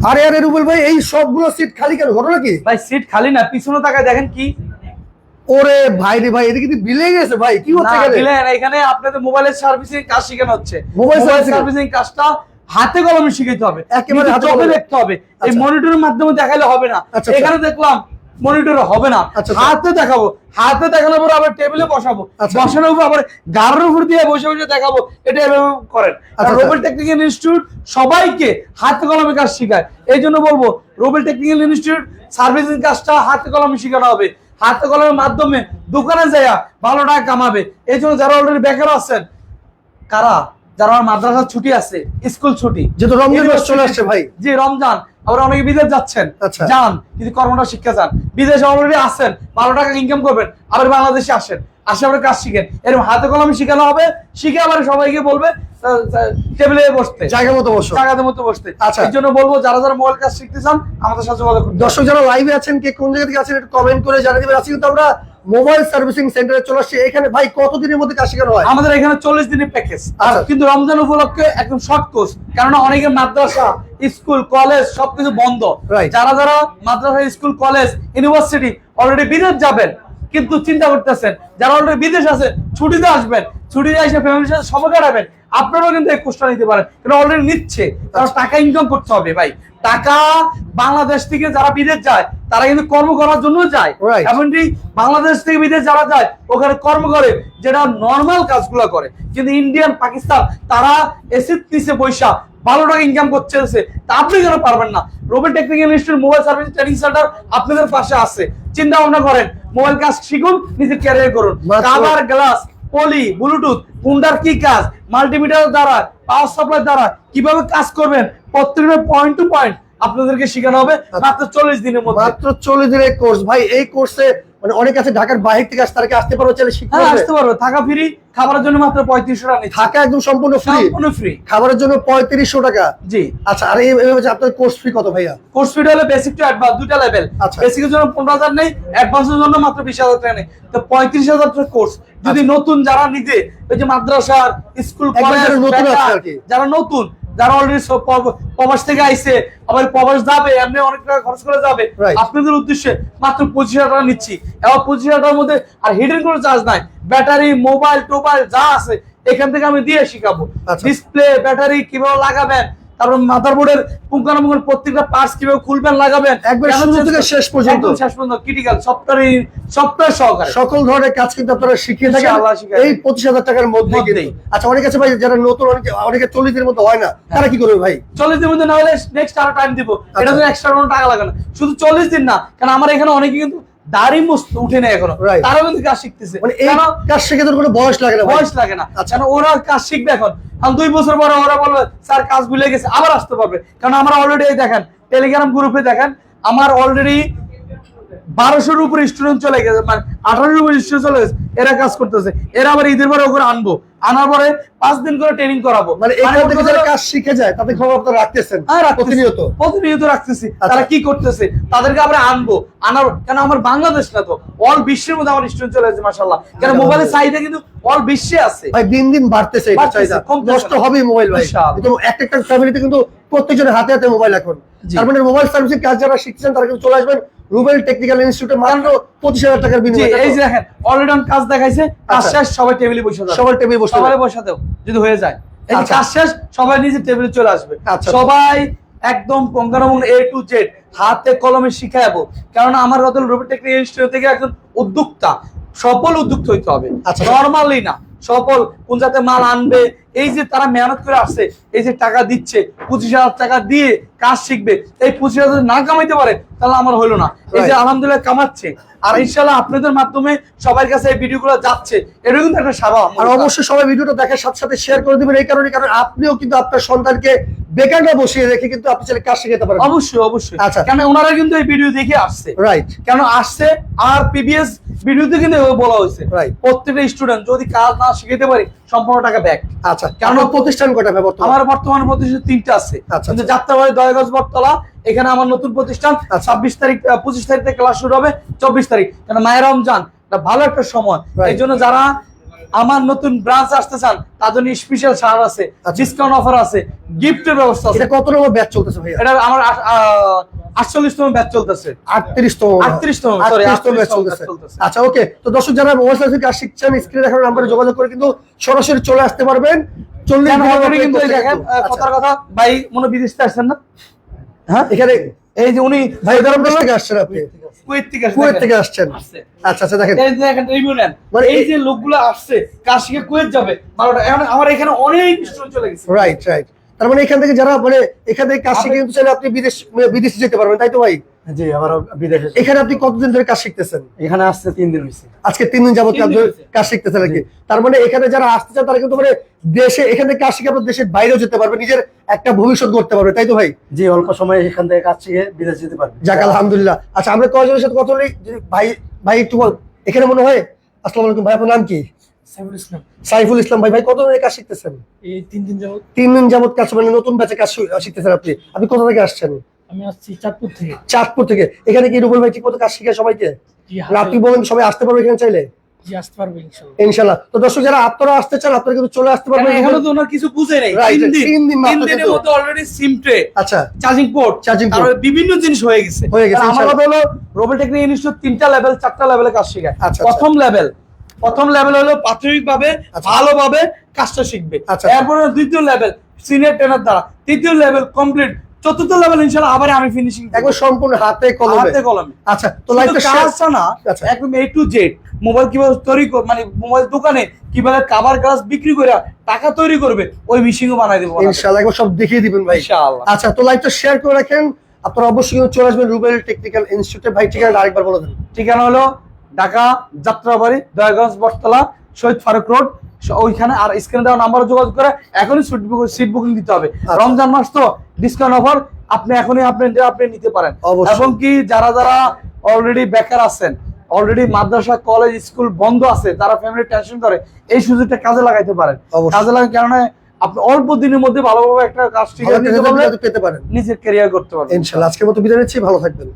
আরে আরে রুবেল ভাই, এই সবগুলো সিট খালি কেন? ঘটনা কি ভাই? সিট খালি না, পিছনে তাকায় দেখেন কি। ওরে ভাই রে ভাই, এটা কিন্তু বিলে গেছে ভাই, কি হচ্ছে এখানে? এখানে আপনাদের মোবাইলের সার্ভিসিং কাজ শেখানো হচ্ছে। মোবাইল সার্ভিসিং কাজটা হাতে কলমে শিখাইতে হবে, একেবারে হাতে চোখে কলমে দেখতে হবে। এই মনিটরের মাধ্যমে দেখালে হবে না। আচ্ছা, এখানে দেখলাম মনিটরে হবে না, হাতে দেখাবো, হাতে দেখানোর পর আবার টেবিলে বসাবো, বসানোর উপর আবার গাড়ির উপর দিয়ে বসে বসে দেখাবো। এটা এভাবে করেন। রোবেল টেকনিক্যাল ইনস্টিটিউট সবাইকে হাতে কলমে কাজ শেখায়। এই জন্য বলবো রোবেল টেকনিক্যাল ইনস্টিটিউট সার্ভিসিং কাজটা হাতে কলমে শেখানো হবে। হাতে কলমের মাধ্যমে দোকানে যায় ভালো টাকা কামাবে। এই জন্য যারা অলরেডি বেকার আছেন, কারা যারা মাদ্রাসার ছুটি আছে, স্কুল ছুটি, যেহেতু রমজান মাস চলে আসছে ভাই, জি রমজান, আবার অনেকে বিদেশ যাচ্ছেন, যান যদি কর্মটা শিক্ষা চান, বিদেশে অলরেডি আসেন, ভালো টাকা ইনকাম করবেন, আবার বাংলাদেশে আসেন, আসে আবার কাজ শিখেন। এরকম হাতে কলমে শিখানো হবে, শিখে আবার সবাইকে বলবে টেবিলে বসতে, জায়গা মতো বসো, জায়গাতে মতো বসতে। আচ্ছা, এই জন্য বলবো যারা যারা মোবাইল কাজ শিখতে চান আমাদের সাথে যোগাযোগ করুন। দর্শক যারা লাইভে আছেন, কে কোন জায়গা থেকে আছেন একটু কমেন্ট করে জানিয়ে দিবেন। আজকে কিন্তু আমরা মোবাইল সার্ভিসিং সেন্টারে চলে আসছি। এখানে ভাই কতদিনের মধ্যে কাজ শেখানো হয়? আমাদের এখানে 40 দিনের প্যাকেজ, আর কিন্তু রমজান উপলক্ষে একদম শর্ট কোর্স, কারণ অনেকে মাদ্রাসা, স্কুল, কলেজ সবকিছু বন্ধ। যারা যারা মাদ্রাসা, স্কুল, কলেজ, ইউনিভার্সিটি অলরেডি বিদেশ যাবেন কিন্তু চিন্তা করতেছেন, যারা অলরেডি বিদেশ আছে, ছুটিতে আসবেন, ছুটিতে এসে ফ্যামিলির সাথে সময় কাটাবেন, আপনারাও কিন্তু এই কোর্সটা নিতে পারেন। কারণ অলরেডি নিচ্ছে, কারণ টাকা ইনকাম করতে হবে ভাই। টাকা বাংলাদেশ থেকে যারা বিদেশ যায় তারা কিন্তু কর্ম করার জন্য যায়, এমনকি বাংলাদেশ থেকে বিদেশ যারা যায় ওখানে কর্ম করে, যেটা নর্মাল কাজগুলো করে। কিন্তু ইন্ডিয়ান, পাকিস্তান তারা এসিড নিচে পয়সা ভালো টাকা ইনকাম করছে, তা আপনি কেন পারবেন না? Robel technical institute mobile service training centre আপনাদের পাশে আছে। চিন্তা ভাবনা করেন, মোবাইল কাজ শিখুন, নিজের ক্যারিয়ার করুন। কাভার, গ্লাস, পলি, ব্লুটুথ, কোনটার কি কাজ, মাল্টিমিটার দ্বারা, পাওয়ার সাপ্লাই দ্বারা কিভাবে কাজ করবেন, প্রত্যেকটা পয়েন্ট টু পয়েন্ট আপনাদেরকে শেখানো হবে মাত্র 40 দিনের মধ্যে। মাত্র 40 দিনের কোর্স ভাই। এই কোর্সে মানে অনেক আছে ঢাকার বাইরে থেকে আসতে, তারা আসতে পারবে, চাইলে শিখতে পারবে, আসতে পারবে। থাকা ফ্রি, খাবারের জন্য মাত্র 3500 টাকা নিচ্ছে। থাকা একদম সম্পূর্ণ ফ্রি, সম্পূর্ণ ফ্রি, খাবারের জন্য 3500 টাকা। জি আচ্ছা, আর এই আপনাদের কোর্স ফি কত ভাইয়া? কোর্স ফি হলো বেসিক টু অ্যাডভান্স দুটো লেভেল। বেসিকের জন্য 15,000 নেই, অ্যাডভান্সের জন্য মাত্র 20,000 টাকা নেই। তো 35,000 টাকা কোর্স। যদি নতুন যারা নিজে ওই যে মাদ্রাসার, স্কুল, কলেজ, যারা নতুন, যারা অলরেডি প্রবাস থেকে আইছে, আবার প্রবাস যাবে, এমনি অনেক টাকা খরচ করে যাবে, আপনাদের উদ্দেশ্যে মাত্র 25,000 টাকা নিচ্ছি। এবং 25,000 টাকার মধ্যে আর হিডেন কোনো চার্জ নাই। ব্যাটারি, মোবাইল টোবাইল যা আছে এখান থেকে আমি দিয়ে শিখাবো। ডিসপ্লে, ব্যাটারি কিভাবে লাগাবেন, তারপর মাদারবোর্ডের পুঙ্খানুপুঙ্খ প্রত্যেকটা পার্টস কিভাবে খুলবেন, লাগাবেন, একবার শুরু থেকে শেষ পর্যন্ত, ক্রিটিক্যাল সফটওয়্যার সহকারে সকল ধরনের কাজ কিন্তু আপনারা শিখিয়ে থাকেন এই 25,000 টাকার মধ্যে। আচ্ছা, অনেক আছে ভাই যারা নতুন, অনেকে 40 দিনের মধ্যে হয় না, তারা কি করবে ভাই? 40 দিনের মধ্যে না হলে নেক্সট আরো টাইম দিব, এটা তো এক্সট্রা কোনো টাকা লাগে না। শুধু 40 দিন না, কারণ আমার এখানে অনেকে কিন্তু দাড়ি মুস্ত উঠে নেই এখনো, তারাও কিন্তু কাজ শিখতেছে। মানে এই কাজ শিখে তো কোনো বয়স লাগে না, বয়স লাগে না। কারণ ওরা কাজ শিখবে এখন, 2 বছর পরে ওরা বলবে স্যার কাজ ভুলে গেছে, আবার আসতে পারবে। কারণ আমার অলরেডি দেখেন টেলিগ্রাম গ্রুপে দেখেন আমার অলরেডি 1200-এর উপরে স্টুডেন্ট চলে গেছে, মানে 1800-এর উপরে স্টুডেন্ট চলে গেছে। এরা কাজ করতেছে, এরা আবার ঈদের পরে ওখানে আনবো, আনার পরে 5 দিন করে ট্রেনিং করাবো। মানে এখান থেকে যারা কাজ শিখে যায় তাদের খবর আপনারা রাখতেছেন? প্রতিনিয়ত রাখতেছি। তারা কি করতেছে তাদেরকে আমরা আনবো, আনার কেন আমার বাংলাদেশ না তো অল বিশ্বের মধ্যে আমার স্টুডেন্ট চলে আসছে মাশাআল্লাহ। কারণ মোবাইলের চাহিদা কিন্তু অল বিশ্বে আছে ভাই, দিন দিন বাড়তেছে এটা চাহিদা, নষ্ট হবে মোবাইল ভাই। কিন্তু একটা ফ্যামিলিতে কিন্তু প্রত্যেকজনের হাতে হাতে মোবাইল এখন। তার মানে মোবাইল সার্ভিসিং কাজ যারা শিখছেন তারা কিন্তু চলে আসবেন রুবেল টেকনিক্যাল ইনস্টিটিউটে মাত্র 25,000 টাকার বিনিময়ে। এই যে দেখেন অলরেডি কাজ দেখাইছে, কাজ শেষ, সবাই টেবিলে বসে যাবে, সবাই টেবিলে বসে সবাই বসে দাও যদি হয়ে যায়। এই কাজ শেষ, সবাই নিজে টেবিলে চলে আসবে। সবাই একদম পঙ্খানুপুঙ্খ A to Z হাতে কলমে শিখাবো। কারণ আমার রুবেল টেকনিক্যাল ইনস্টিটিউট থেকে একজন উদ্যোক্তা, সফল উদ্যোক্তা হইতে হবে, নরমালি না। সফল কোন জাতে মাল আনবে, এই যে তারা মেহনত করে আসছে, এই যে টাকা দিচ্ছে 25,000 টাকা দিয়ে কাজ শিখবে, এই 25,000 না কামাইতে পারে তাহলে আমার হলো না। এই যে আলহামদুলিল্লাহ কামাচ্ছে, আর ইনশাআল্লাহ আপনাদের মাধ্যমে সবার কাছে এই ভিডিওগুলো যাচ্ছে, এটা কিন্তু একটা সারা। আর অবশ্যই সবাই ভিডিওটা দেখার সাথে সাথে শেয়ার করে দিবেন, এই কারণে কারণ আপনিও কিন্তু আপনার সন্তানকে বেকার না বসিয়ে রেখে কিন্তু আপনি চাইলে কাজ শিখাতে পারেন। অবশ্যই অবশ্যই। আচ্ছা, কারণ ওনারা কিন্তু এই ভিডিও দেখে আসছে, রাইট? কেন আসছে, আর প্রিভিয়াস ভিডিওতে কিন্তু বলা হয়েছে প্রত্যেকটা স্টুডেন্ট যদি কাজ না শিখাতে পারে সম্পূর্ণ টাকা ব্যাক। আচ্ছা, কারণ প্রতিষ্ঠান কয়টা ভাই বর্তমানে? আমার বর্তমানে প্রতিষ্ঠান 3টা আছে, কিন্তু যাত্রাবাড়ি, দয়াগঞ্জ, বটতলা, এখানে আমার নতুন প্রতিষ্ঠান। 26 তারিখ, 25 তারিখ থেকে ক্লাস শুরু হবে, 24 তারিখ। কারণ মায়ের রমজান ভালো একটা সময়, এই জন্য যারা আমার নতুন ব্রাঞ্চ আসতে চান তার জন্য স্পেশাল ছাড় আছে, ডিসকাউন্ট অফার আছে, গিফটের ব্যবস্থা আছে। এটা কত নম্বর ব্যাচ চলতেছে ভাইয়া? এটা আমার 48তম ব্যাচ চলতেছে। 38তম 38তম ব্যাচ চলতেছে। আচ্ছা ওকে, তো দর্শক যারা মোবাইল সার্ভিসিং কাজ শিখছেন স্ক্রিনে দেখানো নম্বরে যোগাযোগ করে কিন্তু সরাসরি চলে আসতে পারবেন। 40 দিনের কিন্তু দেখেন কথার কথা ভাই, মনে বিদেশ থেকে আসছেন না? হ্যাঁ, এখানে এই যে উনি ভাই ধরুন থেকে আসছেন আপনি, কুয়েত থেকে আসছেন। আচ্ছা আচ্ছা, দেখেন এই যে দেখেন রিভিউ নেন, মানে এই যে লোকগুলো আসছে কাজ শিখে কুয়েত যাবে 12টা, এখন আমার এখানে অনেক স্টুডেন্ট চলে গেছে। রাইট রাইট, তার মানে এখান থেকে যারা মানে এখান থেকে কাজ শিখে কিন্তু চাইলে আপনি বিদেশে যেতে পারবেন, তাই তো ভাই? জি, আমার বিদেশে। এখানে আপনি কতদিন ধরে কাজ শিখতেছেন? এখানে আসছে 3 দিন হয়েছে। আজকে 3 দিন যাবত কাজ শিখতেছেন আর কি। তার মানে এখানে যারা আসতে চান তারা কিন্তু মানে দেশে এখান থেকে কাজ শিখে আপনার দেশের বাইরেও যেতে পারবে, নিজের একটা ভবিষ্যৎ করতে পারবে, তাই তো ভাই? জি, অল্প সময়ে এখান থেকে কাজ শিখে বিদেশ যেতে পারবে। যাক আলহামদুলিল্লাহ। আচ্ছা, আমরা কয়জনের সাথে কথা বলি? ভাই ভাই একটু বল, এখানে মনে হয়। আসসালামু আলাইকুম ভাই, আপনার নাম কি? সাইফুল ইসলাম ভাই। ভাই কত দিনের কাজ শিখতেছেন? এই 3 দিন যাবত। 3 দিন যাবত কাজ, মানে নতুন ব্যাচে কাজ শিখতেছেন আপনি। আপনি কোথা থেকে আসছেন? আমি আসছি চাঁদপুর থেকে। চাঁদপুর থেকে। এখানে কি রুবেল ভাই ঠিক মতো কাজ শিখায় সবাইকে? জি, আপনি বলেন সবাই আসতে পারবে এখানে চাইলে? জি, আসতে পারবো ইনশাআল্লাহ। ইনশাআল্লাহ। তো দর্শক যারা আপনারা আসতে চান আপনারা কিন্তু চলে আসতে পারবেন। এখনো তো ওনার কিছু বুঝে নাই। Right, 3 দিন 3 দিন মাত্র 3 দিনের কিন্তু। মধ্যে অলরেডি সিম ট্রে, আচ্ছা, চার্জিং পোর্ট, Charging port। আর বিভিন্ন জিনিস হয়ে গেছে। হয়ে গেছে, আর আমার ইনশাআল্লাহ। কথা হলো রোবট টেকনিক ইনস্টিটিউট 3টা লেভেল 4টা লেভেলে কাজ শেখায়। আচ্ছা, প্রথম লেভেল হলো প্রাথমিকভাবে আচ্ছা। ভালোভাবে কাজটা শিখবে। আচ্ছা। এরপরে দ্বিতীয় লেভেল সিনিয়র ট্রেনার দ্বারা, তৃতীয় লেভেল কমপ্লিট, চতুর্থ লেভেল ইনশাআল্লাহ আবার আমি ফিনিশিং একবার সম্পূর্ণ হাতে কলমে। আচ্ছা, তো লাইভটা কাজটা না আচ্ছা। একদম A to Z, মোবাইল কিভাবে তৈরি মানে মোবাইল দোকানে কিভাবে কভার গ্লাস বিক্রি করে টাকা তৈরি করবে ওই মেশিনও বানাই দেবো ইনশাআল্লাহ, একবার সব দেখিয়ে দিবেন ভাই ইনশাআল্লাহ। আচ্ছা, তো লাইভটা শেয়ার করে রাখেন। আপনারা অবশ্যই কিন্তু চলে আসবেন রুবেল টেকনিক্যাল ইনস্টিটিউটে। ভাই ঠিকানা আরেকবার বলে দেন। ঠিকানা হলো ঢাকা যাত্রাবাড়ি, দয়াগঞ্জ, বটতলা, শহীদ ফারুক রোড, ওইখানে। আর স্ক্রিনে দেওয়া নাম্বারে যোগাযোগ করে এখনই সিট বুকিং দিতে হবে। রমজান মাস তো ডিসকাউন্ট অফার, আপনি এখনই আপনি নিতে পারেন। অবশ্যই। এবং কি যারা যারা অলরেডি বেকার আছেন, অলরেডি মাদ্রাসা কলেজ স্কুল বন্ধ আছে, তারা ফ্যামিলি টেনশন করে, এই সুযোগটা কাজে লাগাইতে পারেন। অবশ্যই। কাজে লাগার কারণে আপনি অল্প দিনের মধ্যে ভালোভাবে একটা কাজ শিখে নিতে পারবেন, পেতে পারেন, নিজের ক্যারিয়ার করতে পারবেন ইনশাআল্লাহ। আজকের মতো বিদায় নিচ্ছি, ভালো থাকবেন।